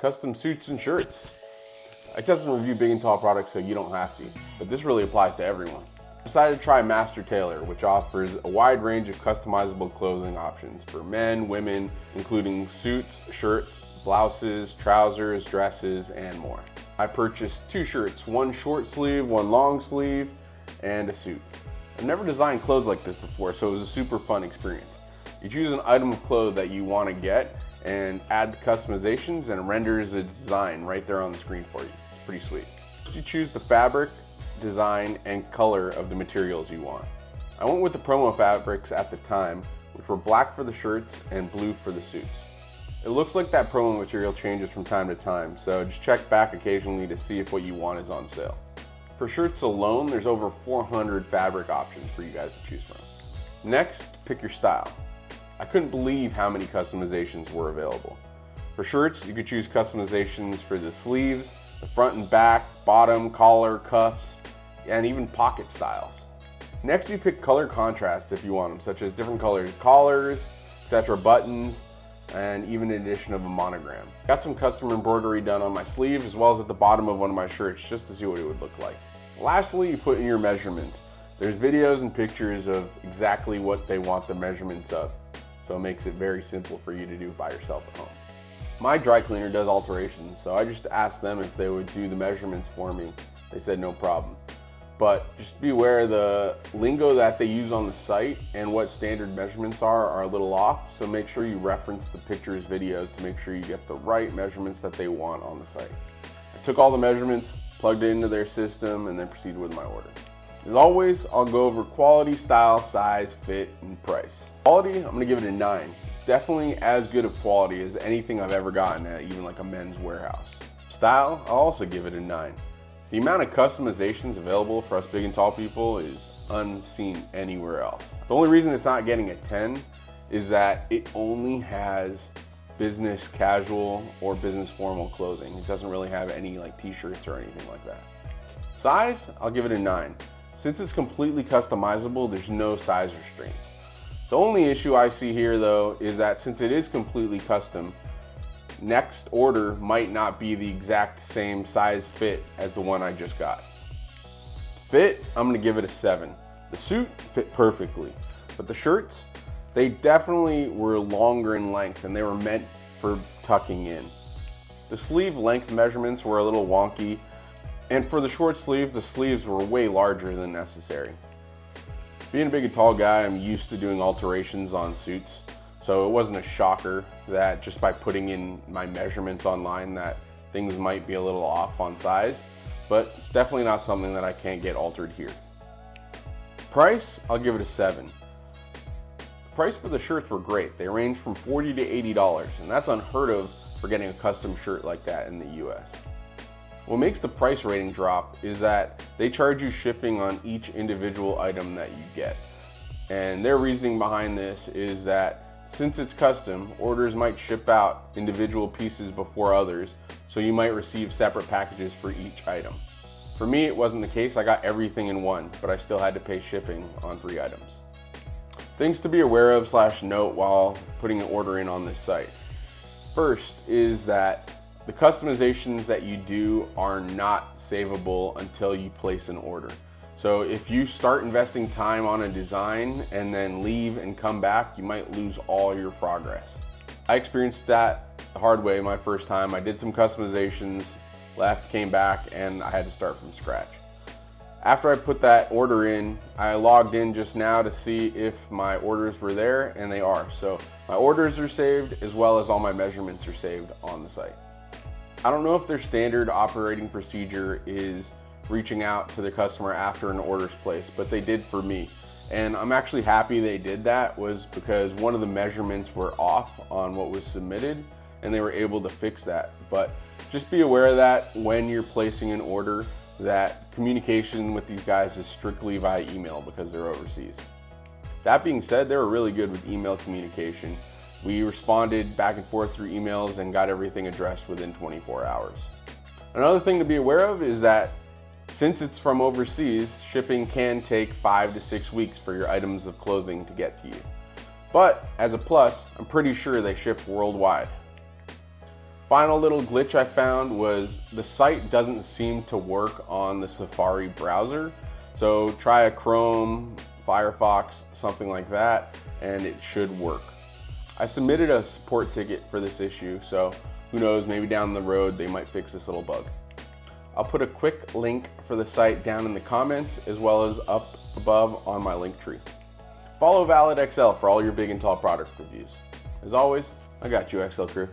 Custom suits and shirts. I test and review big and tall products so you don't have to, but this really applies to everyone. I decided to try Master Tailor, which offers a wide range of customizable clothing options for men, women, including suits, shirts, blouses, trousers, dresses, and more. I purchased 2 shirts, one short sleeve, one long sleeve, and a suit. I've never designed clothes like this before, so it was a super fun experience. You choose an item of clothes that you want to get and add the customizations, and it renders its design right there on the screen for you. It's pretty sweet. You choose the fabric, design, and color of the materials you want. I went with the promo fabrics at the time, which were black for the shirts and blue for the suits. It looks like that promo material changes from time to time, so just check back occasionally to see if what you want is on sale. For shirts alone, there's over 400 fabric options for you guys to choose from. Next, pick your style. I couldn't believe how many customizations were available. For shirts, you could choose customizations for the sleeves, the front and back, bottom, collar, cuffs, and even pocket styles. Next, you pick color contrasts if you want them, such as different colored collars, etc., buttons, and even an addition of a monogram. Got some custom embroidery done on my sleeve as well as at the bottom of one of my shirts just to see what it would look like. Lastly, you put in your measurements. There's videos and pictures of exactly what they want the measurements of, so it makes it very simple for you to do by yourself at home. My dry cleaner does alterations, so I just asked them if they would do the measurements for me. They said no problem. But just be aware the lingo that they use on the site and what standard measurements are a little off, so make sure you reference the pictures, videos to make sure you get the right measurements that they want on the site. I took all the measurements, plugged it into their system, and then proceeded with my order. As always, I'll go over quality, style, size, fit, and price. Quality, I'm gonna give it a 9. It's definitely as good of quality as anything I've ever gotten at even like a Men's Warehouse. Style, I'll also give it a 9. The amount of customizations available for us big and tall people is unseen anywhere else. The only reason it's not getting a 10 is that it only has business casual or business formal clothing. It doesn't really have any like t-shirts or anything like that. Size, I'll give it a 9. Since it's completely customizable, there's no size restraints. The only issue I see here though is that since it is completely custom, next order might not be the exact same size fit as the one I just got. Fit, I'm gonna give it a 7. The suit fit perfectly, but the shirts, they definitely were longer in length and they were meant for tucking in. The sleeve length measurements were a little wonky, and for the short sleeve, the sleeves were way larger than necessary. Being a big and tall guy, I'm used to doing alterations on suits. So it wasn't a shocker that just by putting in my measurements online that things might be a little off on size, but it's definitely not something that I can't get altered here. Price, I'll give it a 7. The price for the shirts were great. They range from $40 to $80, and that's unheard of for getting a custom shirt like that in the US. What makes the price rating drop is that they charge you shipping on each individual item that you get. And their reasoning behind this is that since it's custom, orders might ship out individual pieces before others, so you might receive separate packages for each item. For me, it wasn't the case. I got everything in one, but I still had to pay shipping on 3 items. Things to be aware of / note while putting an order in on this site. First is that the customizations that you do are not savable until you place an order. So if you start investing time on a design and then leave and come back, you might lose all your progress. I experienced that the hard way my first time. I did some customizations, left, came back, and I had to start from scratch. After I put that order in, I logged in just now to see if my orders were there, and they are. So my orders are saved as well as all my measurements are saved on the site. I don't know if their standard operating procedure is reaching out to the customer after an order's placed, but they did for me. And I'm actually happy they did that, was because one of the measurements were off on what was submitted and they were able to fix that. But just be aware that when you're placing an order, that communication with these guys is strictly via email because they're overseas. That being said, they were really good with email communication. We responded back and forth through emails and got everything addressed within 24 hours. Another thing to be aware of is that since it's from overseas, shipping can take 5 to 6 weeks for your items of clothing to get to you. But as a plus, I'm pretty sure they ship worldwide. Final little glitch I found was the site doesn't seem to work on the Safari browser. So try a Chrome, Firefox, something like that, and it should work. I submitted a support ticket for this issue, so who knows, maybe down the road they might fix this little bug. I'll put a quick link for the site down in the comments as well as up above on my link tree. Follow Valid XL for all your big and tall product reviews. As always, I got you, XL crew.